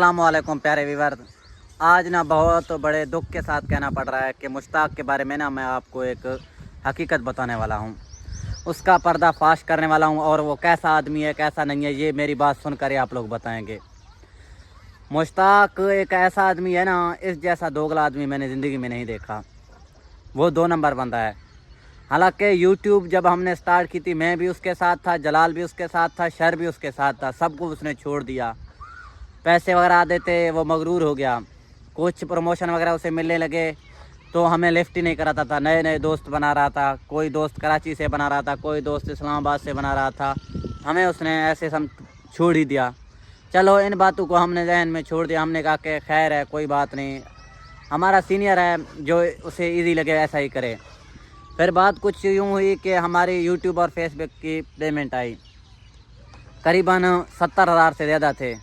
अस्सलामुअलैकुम प्यारे व्यूअर। आज ना बहुत बड़े दुख के साथ कहना पड़ रहा है कि मुश्ताक के बारे में ना मैं आपको एक हकीकत बताने वाला हूँ, उसका पर्दाफाश करने वाला हूँ और वो कैसा आदमी है कैसा नहीं है ये मेरी बात सुनकर ही आप लोग बताएंगे। मुश्ताक एक ऐसा आदमी है ना, इस जैसा दोगला आदमी मैंने ज़िंदगी में नहीं देखा। वो 2 नंबर बंदा है। हालांकि यूट्यूब जब हमने स्टार्ट की थी मैं भी उसके साथ था, जलाल भी उसके साथ था, शर भी उसके साथ था, सबको उसने छोड़ दिया। पैसे वगैरह आते थे, वो मगरूर हो गया। कुछ प्रमोशन वगैरह उसे मिलने लगे तो हमें लिफ्ट ही नहीं कराता था। नए नए दोस्त बना रहा था, कोई दोस्त कराची से बना रहा था, कोई दोस्त इस्लामाबाद से बना रहा था। हमें उसने ऐसे सम छोड़ ही दिया। चलो इन बातों को हमने जहन में छोड़ दिया। हमने कहा कि खैर है, कोई बात नहीं, हमारा सीनियर है, जो उसे ईजी लगे ऐसा ही करे। फिर बात कुछ यूँ हुई कि हमारी यूट्यूब और फेसबुक की पेमेंट आई, करीबन 70,000 से ज़्यादा थे।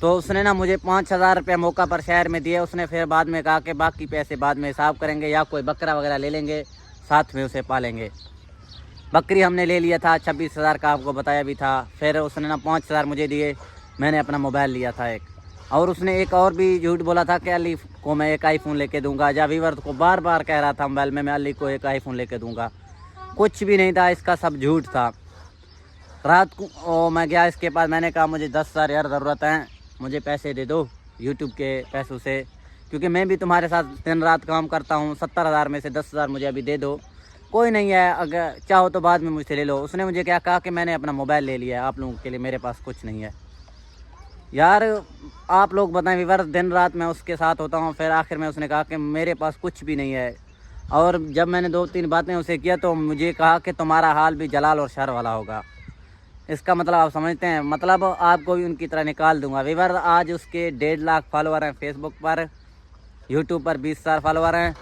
तो उसने ना मुझे 5,000 रुपये मौका पर शहर में दिए। उसने फिर बाद में कहा कि बाकी पैसे बाद में हिसाब करेंगे या कोई बकरा वगैरह ले लेंगे, साथ में उसे पालेंगे। बकरी हमने ले लिया था, 26,000 का आपको बताया भी था। फिर उसने ना 5,000 मुझे दिए, मैंने अपना मोबाइल लिया था एक। और उसने एक और भी झूठ बोला था कि अली को मैं एक आईफोन लेके दूंगा। जब वीवर को बार बार कह रहा था मोबाइल में मैं अली को एक आईफोन लेके दूंगा, कुछ भी नहीं था, इसका सब झूठ था। रात को मैं गया इसके पास, मैंने कहा मुझे 10,000 यार ज़रूरत है, मुझे पैसे दे दो यूट्यूब के पैसों से, क्योंकि मैं भी तुम्हारे साथ दिन रात काम करता हूँ। 70,000 में से 10,000 मुझे अभी दे दो। कोई नहीं है, अगर चाहो तो बाद में मुझसे ले लो। उसने मुझे क्या कहा कि मैंने अपना मोबाइल ले लिया है आप लोगों के लिए, मेरे पास कुछ नहीं है। यार आप लोग बताएं व्यूअर, दिन रात मैं उसके साथ होता हूँ। फिर आखिर में उसने कहा कि मेरे पास कुछ भी नहीं है। और जब मैंने 2-3 बातें उसे किया तो मुझे कहा कि तुम्हारा हाल भी जलाल और शर वाला होगा। इसका मतलब आप समझते हैं, मतलब आपको भी उनकी तरह निकाल दूंगा। व्यूअर आज उसके 1.5 लाख फॉलोअर हैं फेसबुक पर, यूट्यूब पर 20,000 फॉलोअर हैं,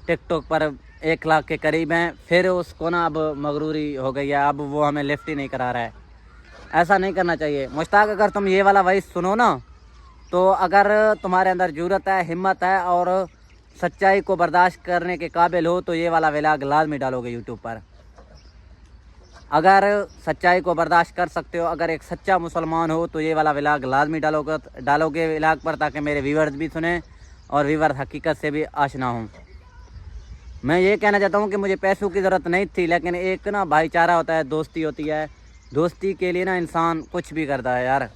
टिकटॉक पर 1 लाख के करीब हैं। फिर उसको ना अब मगरूरी हो गई है, अब वो हमें लिफ्ट ही नहीं करा रहा है। ऐसा नहीं करना चाहिए। मुश्ताक अगर तुम ये वाला वॉइस सुनो ना, तो अगर तुम्हारे अंदर जुर्रत है, हिम्मत है और सच्चाई को बर्दाश्त करने के काबिल हो तो ये वाला व्लॉग लाजमी डालोगे यूट्यूब पर। अगर सच्चाई को बर्दाश्त कर सकते हो, अगर एक सच्चा मुसलमान हो तो ये वाला व्लॉग लाजमी डालोगे व्लॉग पर, ताकि मेरे व्यूअर्स भी सुने और व्यूअर हकीकत से भी आशना हों। मैं ये कहना चाहता हूँ कि मुझे पैसों की ज़रूरत नहीं थी, लेकिन एक ना भाईचारा होता है, दोस्ती होती है। दोस्ती के लिए ना इंसान कुछ भी करता है यार।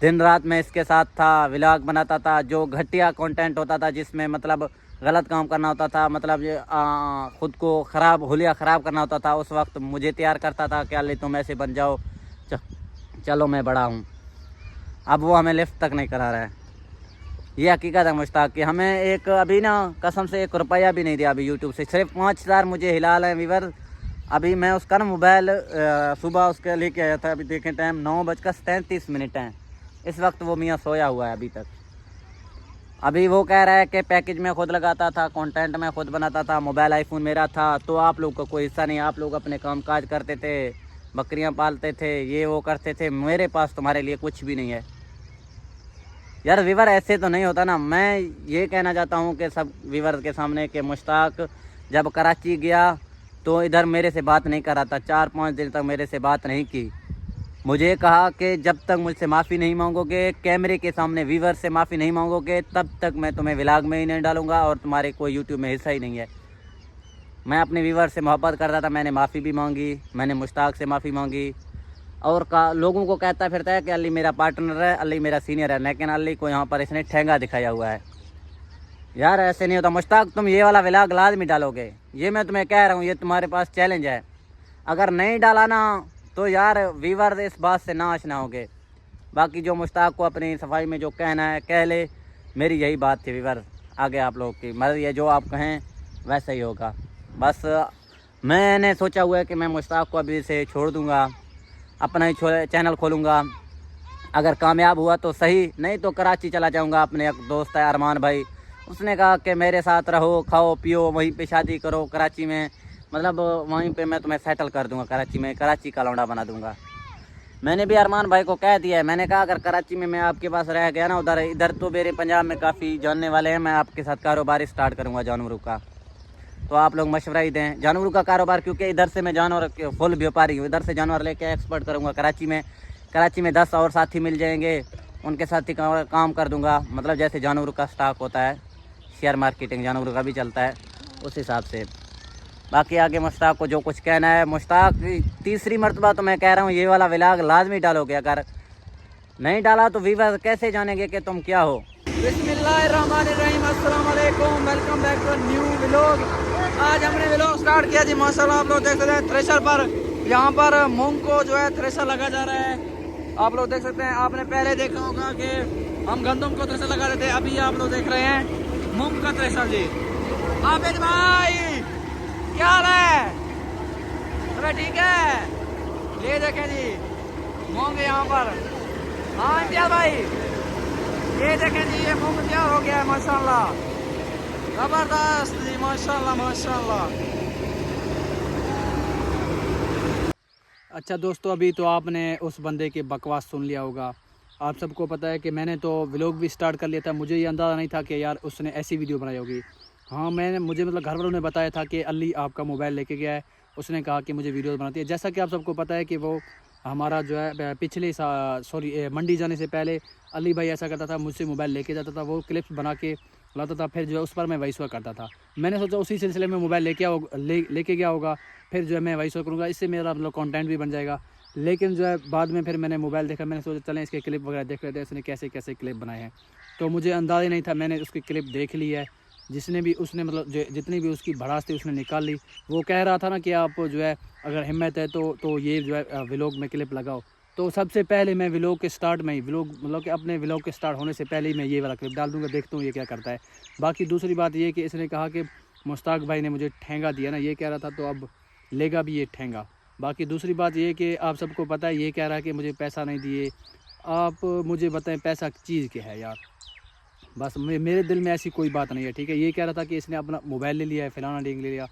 दिन रात मैं इसके साथ था, व्लॉग बनाता था, जो घटिया कंटेंट होता था जिसमें मतलब गलत काम करना होता था, मतलब ये ख़ुद को ख़राब हुलिया ख़राब करना होता था, उस वक्त मुझे तैयार करता था कि अली तुम ऐसे बन जाओ, चलो मैं बड़ा हूँ। अब वो हमें लिफ्ट तक नहीं करा रहा है। ये हकीकत है मुश्ताक की। हमें एक अभी ना कसम से 1 रुपया भी नहीं दिया अभी यूट्यूब से, सिर्फ 5,000 मुझे हिलाल है व्यूअर। अभी मैं उसका ना मोबाइल सुबह उसके लेके आया था। अभी देखें टाइम 9:37 हैं। इस वक्त वो मियाँ सोया हुआ है अभी तक। अभी वो कह रहा है कि पैकेज में खुद लगाता था, कंटेंट में खुद बनाता था, मोबाइल आईफोन मेरा था, तो आप लोग का कोई हिस्सा नहीं। आप लोग अपने काम काज करते थे, बकरियां पालते थे, ये वो करते थे, मेरे पास तुम्हारे लिए कुछ भी नहीं है। यार व्यूअर ऐसे तो नहीं होता ना। मैं ये कहना चाहता हूँ कि सब व्यूअर के सामने कि मुश्ताक जब कराची गया तो इधर मेरे से बात नहीं कर रहा था, 4-5 दिन तक मेरे से बात नहीं की। मुझे कहा कि जब तक मुझसे माफ़ी नहीं मांगोगे, कैमरे के सामने व्यूअर से माफ़ी नहीं मांगोगे, तब तक मैं तुम्हें व्लॉग में ही नहीं डालूंगा और तुम्हारे कोई यूट्यूब में हिस्सा ही नहीं है। मैं अपने व्यूअर से मोहब्बत करता था, मैंने माफ़ी भी मांगी, मैंने मुश्ताक से माफ़ी मांगी। और लोगों को कहता फिरता है कि अली मेरा पार्टनर है, अली मेरा सीनियर है, लेकिन अली को यहाँ पर इसने ठेंगा दिखाया हुआ है। यार ऐसे नहीं होता मुश्ताक, तुम ये वाला व्लॉग लाजमी डालोगे, ये मैं तुम्हें कह रहा हूँ, ये तुम्हारे पास चैलेंज है। अगर नहीं डाला ना तो यार व्यूअर इस बात से ना आशना होगे। बाकी जो मुश्ताक को अपनी सफाई में जो कहना है कह ले, मेरी यही बात थी व्यूअर। आगे आप लोग की मर्ज़ी है, जो आप कहें वैसा ही होगा। बस मैंने सोचा हुआ है कि मैं मुश्ताक को अभी से छोड़ दूँगा, अपना ही चैनल खोलूँगा। अगर कामयाब हुआ तो सही, नहीं तो कराची चला जाऊँगा। अपने एक दोस्त है अरमान भाई, उसने कहा कि मेरे साथ रहो, खाओ पियो, वहीं पे शादी करो कराची में, मतलब वहीं पे मैं तुम्हें सेटल कर दूंगा कराची में, कराची का लौंडा बना दूंगा। मैंने भी अरमान भाई को कह दिया है, मैंने कहा अगर कराची में मैं आपके पास रह गया ना, इधर तो मेरे पंजाब में काफ़ी जानने वाले हैं, मैं आपके साथ कारोबार स्टार्ट करूँगा जानवरों का। तो आप लोग मशवरा ही दें जानवरों का कारोबार, क्योंकि इधर से मैं जानवर फुल व्यापारी हूँ, इधर से जानवर लेके एक्सपोर्ट करूँगा कराची में। कराची में 10 और साथी मिल जाएंगे, उनके साथ ही काम कर दूंगा। मतलब जैसे जानवरों का स्टॉक होता है, शेयर मार्केटिंग जानवरों का भी चलता है, उस हिसाब से। बाकी आगे मुश्ताक को जो कुछ कहना है, मुश्ताक तीसरी मरतबा तो मैं कह रहा हूँ ये वाला व्लॉग लाजमी डालोगे, अगर नहीं डाला तो व्यूअर्स कैसे जानेंगे कि तुम क्या हो। बिस्मिल्लाहिर्रहमानिर्रहीम, अस्सलाम वालेकुम, welcome back to new vlog. आज हमने व्लॉग स्टार्ट किया जी माशाल्लाह, आप लोग देख सकते हैं थ्रेशर पर, यहाँ पर मूंग को जो है थ्रेशर लगा जा रहा है। आप लोग देख सकते हैं, आपने पहले देखा होगा कि हम गंदम को थ्रेशर लगा देते हैं, अभी आप लोग देख रहे हैं मूंग का थ्रेशर जी। आबिद भाई क्या हाल है? अरे ठीक है, ये देखें जी मूंग यहाँ पर। हाँ इम्तियाज भाई, ये देखें जी ये मूंग तैयार हो गया है माशाल्लाह, जबरदस्त जी, माशाल्लाह माशाल्लाह। अच्छा दोस्तों, अभी तो आपने उस बंदे के बकवास सुन लिया होगा। आप सबको पता है कि मैंने तो व्लॉग भी स्टार्ट कर लिया था, मुझे ये अंदाज़ा नहीं था कि यार उसने ऐसी वीडियो बनाई होगी। हाँ मुझे मतलब घर वालों ने बताया था कि अली आपका मोबाइल लेके गया है, उसने कहा कि मुझे वीडियो बनाती है। जैसा कि आप सबको पता है कि वो हमारा जो है पिछले मंडी जाने से पहले अली भाई ऐसा करता था, मुझसे मोबाइल लेके जाता था, वो क्लिप्स बना के लाता था, फिर जो है उस पर मैं वॉइस ओवर करता था। मैंने सोचा उसी सिलसिले में मोबाइल लेके गया होगा, फिर जो है मैं वॉइस ओवर करूँगा, इससे मेरा मतलब कंटेंट भी बन जाएगा। लेकिन जो है बाद में फिर मैंने मोबाइल देखा, मैंने सोचा चलें इसके क्लिप वगैरह देख लेते हैं, इसने कैसे कैसे क्लिप बनाए हैं। तो मुझे अंदाज़ा नहीं था, मैंने उसकी क्लिप देख ली है। उसने मतलब जितनी भी उसकी भड़ास थी उसने निकाल ली। वो कह रहा था ना कि आप जो है अगर हिम्मत है तो ये जो है व्लॉग में क्लिप लगाओ। तो सबसे पहले मैं व्लॉग के स्टार्ट में ही मतलब कि अपने व्लॉग के स्टार्ट होने से पहले ही मैं ये वाला क्लिप डाल दूँगा, देखता हूँ ये क्या करता है। बाकी दूसरी बात ये कि इसने कहा कि मुश्ताक भाई ने मुझे ठेंगा दिया ना, ये कह रहा था, तो अब लेगा भी ये ठेंगा। बाकी दूसरी बात ये कि आप सबको पता है ये कह रहा है कि मुझे पैसा नहीं दिए। आप मुझे बताएं पैसा चीज़ क्या है यार? बस मेरे दिल में ऐसी कोई बात नहीं है, ठीक है। ये कह रहा था कि इसने अपना मोबाइल ले लिया है, फलाना डींग ले लिया,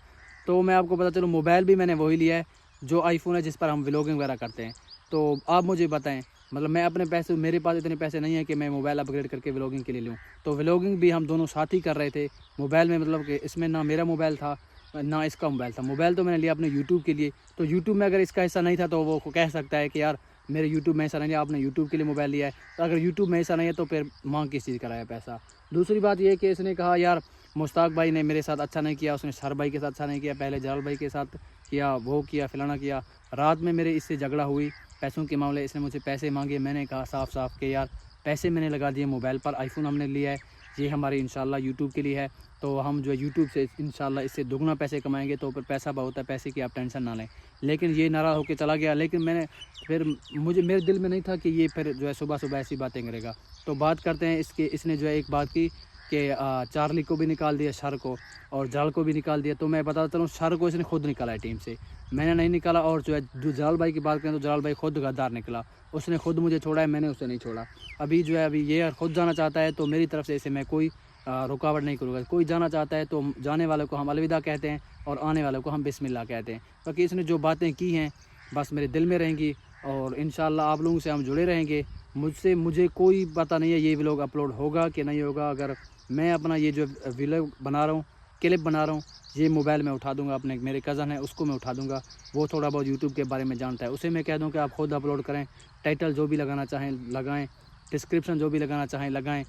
तो मैं आपको पता चलूँ मोबाइल भी मैंने वही लिया है जो आईफोन है जिस पर हम व्लॉगिंग वगैरह करते हैं। तो आप मुझे बताएं, मतलब मैं अपने पैसे, मेरे पास इतने पैसे नहीं है कि मैं मोबाइल अपग्रेड करके व्लॉगिंग के लिए लूँ। तो व्लॉगिंग भी हम दोनों साथ ही कर रहे थे मोबाइल में, मतलब कि इसमें ना मेरा मोबाइल था ना इसका मोबाइल था। मोबाइल तो मैंने लिया अपने यूट्यूब के लिए, तो यूट्यूब में अगर इसका हिस्सा नहीं था तो वो कह सकता है कि यार मेरे यूट्यूब में ऐसा नहीं है, आपने यूट्यूब के लिए मोबाइल लिया है। तो अगर यूट्यूब में ऐसा नहीं है तो फिर मांग किस चीज़ का रहा है पैसा। दूसरी बात ये कि इसने कहा यार मुश्ताक भाई ने मेरे साथ अच्छा नहीं किया, उसने सर भाई के साथ अच्छा नहीं किया, पहले जलाल भाई के साथ किया, वो किया, फलाना किया। रात में मेरे इससे झगड़ा हुई पैसों के मामले, इसने मुझसे पैसे मांगे। मैंने कहा साफ साफ कि यार पैसे मैंने लगा दिए मोबाइल पर, आईफोन हमने लिया है, ये हमारी इंशाल्लाह यूट्यूब के लिए है, तो हम जो है यूट्यूब से इंशाल्लाह इससे दुगना पैसे कमाएंगे, तो फिर पैसा बहुत है, पैसे की आप टेंशन ना लें। लेकिन ये नाराज़ होकर चला गया। लेकिन मेरे दिल में नहीं था कि ये फिर जो है सुबह सुबह ऐसी बातें करेगा। तो बात करते हैं इसने जो है एक बात की कि चार्ली को भी निकाल दिया, शर को, और जलाल को भी निकाल दिया। तो मैं बताता चलूँ, शर को इसने खुद निकाला है टीम से, मैंने नहीं निकाला। और जो है जलाल भाई की बात करें तो जलाल भाई खुद गद्दार निकला, उसने खुद मुझे छोड़ा है, मैंने उसे नहीं छोड़ा। अभी जो है अभी ये खुद जाना चाहता है तो मेरी तरफ से इसे मैं कोई रुकावट नहीं करूँगा। कोई जाना चाहता है तो जाने वाले को हम अलविदा कहते हैं और आने वाले को हम बिस्मिल्लाह कहते हैं। बाकी इसने जो बातें की हैं बस मेरे दिल में रहेंगी और इंशाल्लाह आप लोगों से हम जुड़े रहेंगे। मुझे कोई पता नहीं है ये व्लॉग अपलोड होगा कि नहीं होगा। अगर मैं अपना ये जो व्लॉग बना रहा हूँ, क्लिप बना रहा हूँ, ये मोबाइल में उठा दूंगा, अपने मेरे कज़न है उसको मैं उठा दूंगा, वो थोड़ा बहुत यूट्यूब के बारे में जानता है, उसे मैं कह दूँ कि आप खुद अपलोड करें, टाइटल जो भी लगाना चाहें लगाएं, डिस्क्रिप्शन जो भी लगाना चाहें लगाएं,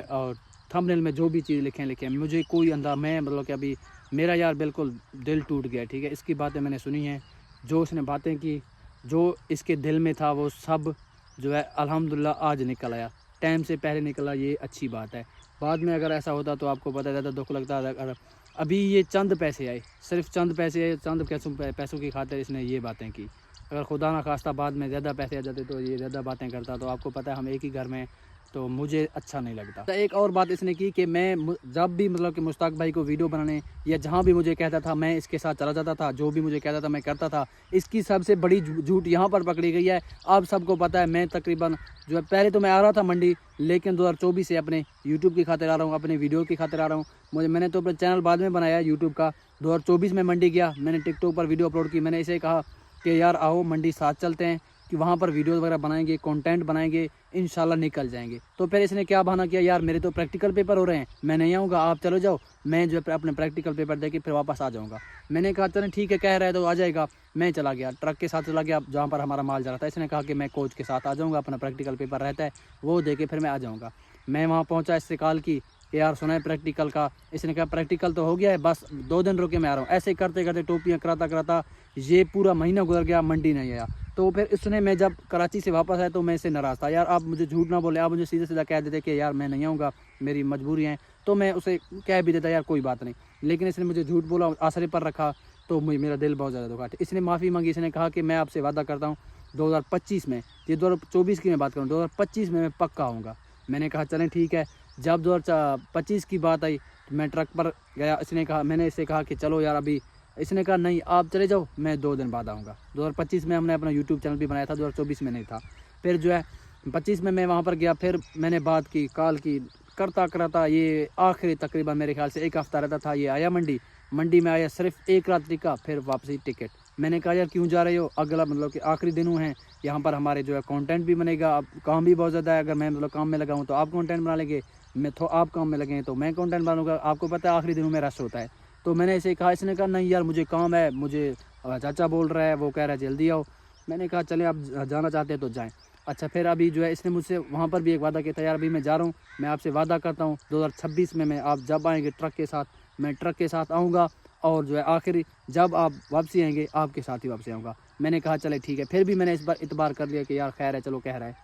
और थंबनेल में जो भी चीज़ लिखें। मुझे कोई मैं मतलब कि अभी मेरा यार बिल्कुल दिल टूट गया, ठीक है। इसकी बातें मैंने सुनी हैं, जो उसने बातें की, जो इसके दिल में था वो सब जो है अल्हम्दुलिल्लाह आज निकल आया, टाइम से पहले निकला, ये अच्छी बात है। बाद में अगर ऐसा होता तो आपको पता ज़्यादा दुख लगता। अगर अभी ये चंद पैसे आए, सिर्फ चंद पैसे आए, चंद पैसों की खातिर इसने ये बातें की। अगर खुदा ना खास्ता बाद में ज़्यादा पैसे आ जाते तो ये ज़्यादा बातें करता। तो आपको पता है हम एक ही घर में, तो मुझे अच्छा नहीं लगता। तो एक और बात इसने की कि मैं जब भी मतलब कि मुश्ताक भाई को वीडियो बनाने या जहाँ भी मुझे कहता था मैं इसके साथ चला जाता था, जो भी मुझे कहता था मैं करता था। इसकी सबसे बड़ी झूठ यहाँ पर पकड़ी गई है। आप सबको पता है मैं तकरीबन जो है पहले तो मैं आ रहा था मंडी, लेकिन 2024 से अपने यूट्यूब की खातिर आ रहा हूँ, अपने वीडियो की खातिर आ रहा हूँ। मैंने तो अपना चैनल बाद में बनाया यूट्यूब का। 2024 में मंडी गया, मैंने टिकटॉक पर वीडियो अपलोड की। मैंने इसे कहा कि यार आओ मंडी साथ चलते हैं, कि वहाँ पर वीडियोस वगैरह बनाएंगे, कंटेंट बनाएंगे, इंशाल्लाह निकल जाएंगे। तो फिर इसने क्या बहाना किया, यार मेरे तो प्रैक्टिकल पेपर हो रहे हैं, मैं नहीं आऊँगा, आप चलो जाओ, मैं जो है अपने प्रैक्टिकल पेपर दे के फिर वापस आ जाऊँगा। मैंने कहा चलें ठीक है, कह रहा है तो आ जाएगा। मैं चला गया, ट्रक के साथ चला गया जहाँ पर हमारा माल जा रहा था। इसने कहा कि मैं कोच के साथ आ जाऊँगा, अपना प्रैक्टिकल पेपर रहता है वो दे के फिर मैं आ जाऊँगा। मैं वहाँ पहुँचा, इससे कॉल की कि यार सुना है प्रैक्टिकल का। इसने कहा प्रैक्टिकल तो हो गया है, बस 2 दिन रुके मैं आ रहा हूँ। ऐसे करते करते टोपियाँ कराता कराता ये पूरा महीना गुजर गया, मंडी नहीं आया। तो फिर इसने, मैं जब कराची से वापस आया तो मैं इससे नाराज़ था, यार आप मुझे झूठ ना बोले, आप मुझे सीधे सीधा कह देते कि यार मैं नहीं आऊँगा, मेरी मजबूरी है, तो मैं उसे कह भी देता यार कोई बात नहीं। लेकिन इसने मुझे झूठ बोला, आसरे पर रखा, तो मेरा दिल बहुत ज़्यादा दुखा। इसने माफ़ी मांगी, इसने कहा कि मैं आपसे वादा करता हूँ 2025 में, ये 2024 की मैं बात करूँ, 2025 में मैं पक्का आऊँगा। मैंने कहा चलें ठीक है। जब 2025 की बात आई तो मैं ट्रक पर गया। इसने कहा, मैंने इससे कहा कि चलो यार अभी, इसने कहा नहीं आप चले जाओ, मैं 2 दिन बाद आऊँगा। 2025 में हमने अपना यूट्यूब चैनल भी बनाया था, 2024 में नहीं था। फिर जो है 25 में मैं वहाँ पर गया, फिर मैंने बात की, कॉल की, करता करता ये आखिरी तकरीबन मेरे ख्याल से 1 हफ़्ता रहता था, ये आया मंडी में आया, सिर्फ 1 रात टिका, फिर वापसी टिकट। मैंने कहा यार क्यों जा रहे हो, अगला मतलब कि आखिरी दिन हैं, यहाँ पर हमारे जो है कंटेंट भी बनेगा, अब काम भी बहुत ज़्यादा है, अगर मैं मतलब काम में लगा हूँ तो आप कंटेंट बना लेंगे, मैं तो आप काम में लगे तो मैं कंटेंट बनाऊँगा, आपको पता है आखिरी दिनों में रश होता है। तो मैंने ऐसे कहा, इसने कहा नहीं यार मुझे काम है, मुझे चाचा बोल रहा है, वो कह रहा है जल्दी आओ। मैंने कहा चले आप जाना चाहते हैं तो जाएँ। अच्छा फिर अभी जो है इसने मुझसे वहाँ पर भी एक वादा किया था, यार अभी मैं जा रहा हूँ, मैं आपसे वादा करता हूँ 2026 में मैं, आप जब आएँगे ट्रक के साथ, मैं ट्रक के साथ आऊँगा, और जो है आखिरी जब आप वापसी आएंगे आपके साथ ही वापसी आऊँगा। मैंने कहा चले ठीक है। फिर भी मैंने इस बार इतबार कर लिया कि यार खैर है, चलो कह रहा है।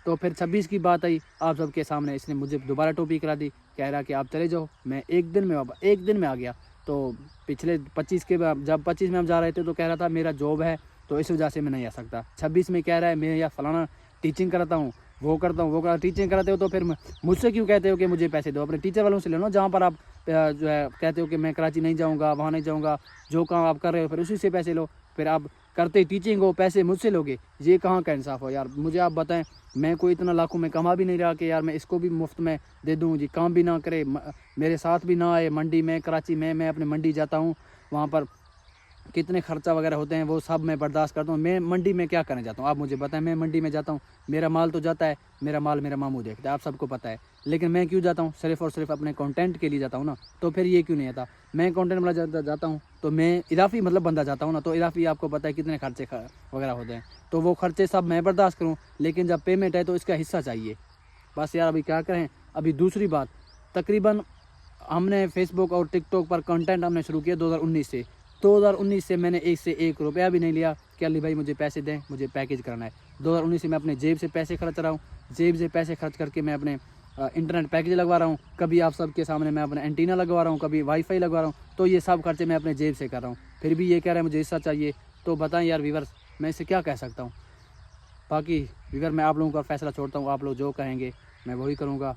तो फिर 26 की बात आई आप सबके सामने, इसने मुझे दोबारा टोपी करा दी, कह रहा कि आप चले जाओ। मैं एक दिन में आ गया। तो पिछले 25 के जब 25 में हम जा रहे थे तो कह रहा था मेरा जॉब है, तो इस वजह से मैं नहीं आ सकता। 26 में कह रहा है मैं या फलाना टीचिंग कराता हूँ, वो करता हूँ, टीचिंग कराते हो तो फिर मुझसे क्यों कहते हो कि मुझे पैसे दो, अपने टीचर वालों से ले लो, जहाँ पर आप जो है कहते हो कि मैं कराची नहीं जाऊँगा, वहाँ नहीं जाऊँगा, जो काम आप कर रहे हो फिर उसी से पैसे लो, फिर आप करते टीचिंग हो, पैसे मुझसे लोगे, ये कहाँ का इंसाफ हो यार। मुझे आप बताएं, मैं कोई इतना लाखों में कमा भी नहीं रहा कि यार मैं इसको भी मुफ्त में दे दूँ, जी काम भी ना करे, मेरे साथ भी ना आए मंडी में, कराची में मैं अपने मंडी जाता हूँ, वहाँ पर कितने खर्चा वगैरह होते हैं वो सब मैं बर्दाश्त करता हूँ। मैं मंडी में क्या करने जाता हूँ, आप मुझे बताएं। मैं मंडी में जाता हूँ, मेरा माल तो जाता है, मेरा माल मेरा मामू देखता है, आप सबको पता है, लेकिन मैं क्यों जाता हूँ, सिर्फ और सिर्फ अपने कंटेंट के लिए जाता हूँ ना। तो फिर ये क्यों नहीं आता, मैं कंटेंट वाला जाता हूँ तो मैं इजाफी मतलब बंदा जाता हूँ ना, तो इजाफी आपको पता है कितने खर्चे वगैरह होते हैं, तो वो खर्चे सब मैं बर्दाश्त करूँ, लेकिन जब पेमेंट है तो इसका हिस्सा चाहिए। बस यार अभी क्या करें। अभी दूसरी बात, तकरीबन हमने फेसबुक और टिकटॉक पर कंटेंट हमने शुरू किया 2019 से मैंने एक से एक रुपया भी नहीं लिया कि अली भाई मुझे पैसे दें, मुझे पैकेज करना है। 2019 से मैं अपने जेब से पैसे खर्च रहा हूँ, जेब से पैसे खर्च करके मैं अपने इंटरनेट पैकेज लगवा रहा हूँ, कभी आप सबके सामने मैं अपना एंटीना लगवा रहा हूँ, कभी वाईफाई लगवा रहा हूँ, तो ये सब खर्चे मैं अपने जेब से कर रहा हूँ। फिर भी ये कह रहा है मुझे हिस्सा चाहिए। तो बताएं यार व्यूअर्स, मैं इसे क्या कह सकता हूँ। बाकी व्यूअर मैं आप लोगों का फैसला छोड़ता हूँ, आप लोग जो कहेंगे मैं वही करूँगा।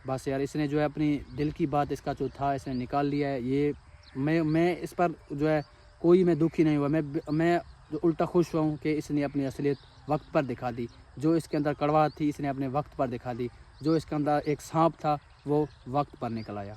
बस यार इसने जो है अपनी दिल की बात, इसका जो था इसने निकाल लिया है। ये मैं इस पर जो है कोई मैं दुखी नहीं हुआ, मैं जो उल्टा खुश हुआ हूँ कि इसने अपनी असलियत वक्त पर दिखा दी। जो इसके अंदर कड़वाहट थी इसने अपने वक्त पर दिखा दी, जो इसके अंदर एक सांप था वो वक्त पर निकल आया।